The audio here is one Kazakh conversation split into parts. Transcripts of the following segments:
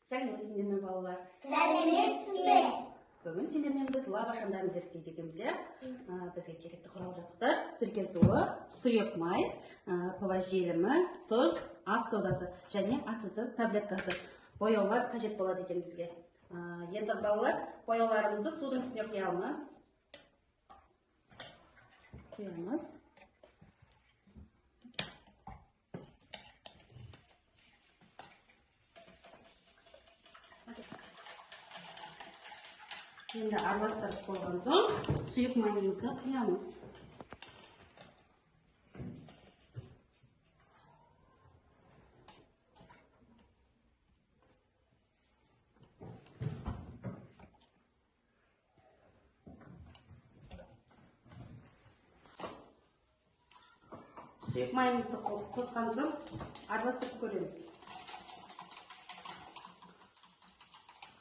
Сәлеметсіңдер ме балалар? Сәлеметсіз бе? Бүгін сендермен біз лава шамдарын зерттейді екенбіз, иә? Бізге керекті құрал жабдықтар: сірке суы, сұйық май, пвх желімі, тұз, ас содасы және ацетон таблеткасы. Бояулар қажет болады екен бізге. Енді балалар, бояуларымызды судың үстіне құямыз. Енді араластырып болған соң, сұйық майымызды құямыз. Сұйық майымызды қосқан соң, араластырып көреміз.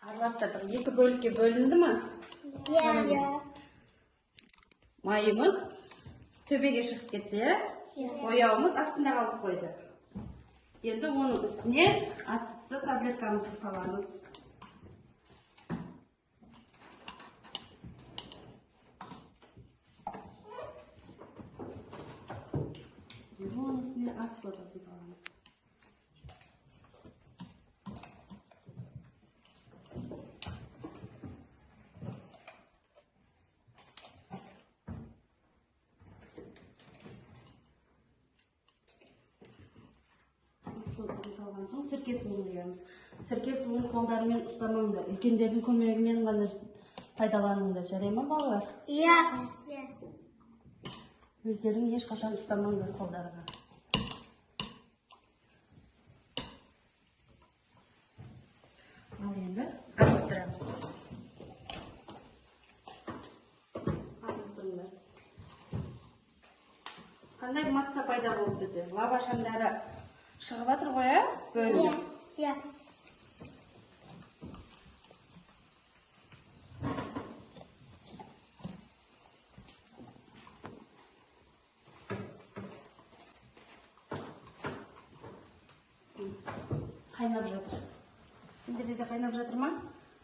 Араластырдық. Екі бөлікке бөлінді ме? Иә. Майымыз төбеге шығып кетті, иә? Бояуымыз астында қалып қойды. Енді оның үстіне ацетон таблеткамызды саламыз. Оның үстіне ас содасын саламыз. Салған соң сірке суын құямыз. Сірке суын қолдарымен ұстамаңдар, үлкендердің көмегімен ғана пайдаланыңдар. Жарай ма балалар? Иә. Өздерің ешқашан ұстамаңдар қолдарына. Ал енді араластырамыз. Араластырыңдар. Қандай масса пайда болды бізде? Лава шамдары шығып жатыр ғой, ә? Бөлініп. Иә. Қайнап жатыр. Сендерде де қайнап жатыр ма?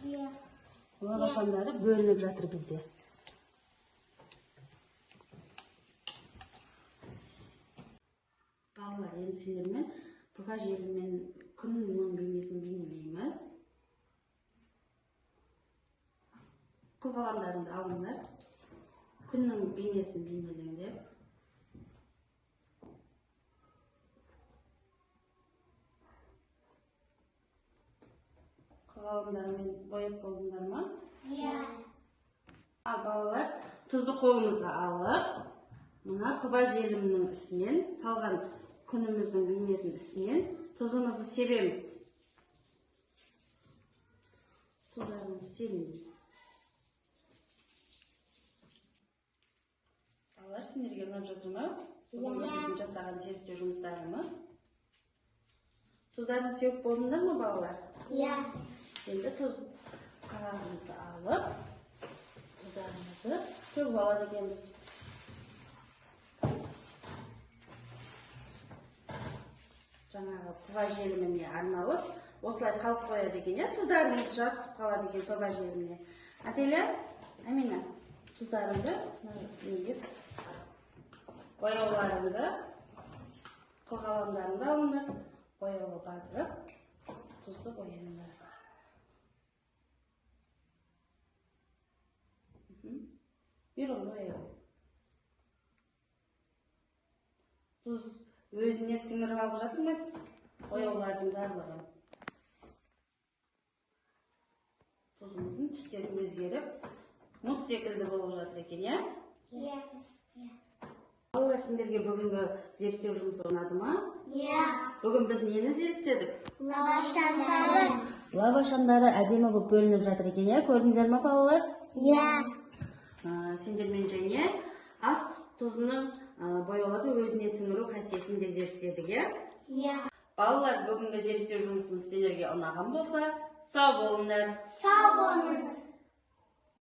Иә. Лава шамдары бөлініп жатыр бізде. Балалар, енді сендермен пвх желімен күннің бейнесін бейнелейміз. Қылғаламдарыңды алыңыздар. Күннің бейнесін бейнелеңдер. Қылғаламдарымен бояп болдыңдар ма? Иә. Балалар, тұзды қолымызға алып, мына пвх желімінің үстінен, салған күніміздің бейнесінің үстінен тұзымызды себеміз. Тұздарымыз себейді. Балалар, сендерге ұнап жатыр ма? Біздің жасаған зерттеу жұмыстарымыз. Тұздарын сеуіп болдыңдар ма, балалар? Иә. Енді тұз қағазымызды алып, тұздарымызды төгіп алады екенбіз. Жаңағы пвх желіміне арналып, осылай қалып қояды екен, тұздарымыз жабысып қалады екен пвх желіміне. Аделя, Амина, тұздарымды бояуларымды, қылғаламдарымды алыңдар, бояуға батырып, тұзды бояныңдар. Бүйрін бояу. Тұз өзіне сіңіріп алып жатырмыз, бояулардың барлығын. Тұзымыздың түстері өзгеріп, мұз секілді болып жатыр екен, иә? Иә. Балалар, сендерге бүгінгі зерттеу жұмысы ұнады ма? Иә. Бүгін біз нені зерттедік? Лава шамдары. Лава шамдары әдемі болып бөлініп жатыр екен, иә? Көрдіңіздер ме, балалар? Иә. Сендермен және ас тұзының бояуларды өзіне сіңіру қасиетін де зерттедік, иә? Иә. Балалар, бүгінгі зерттеу жұмысымыз сендерге ұнаған болса, сау болыңдар. Сау болыңыз.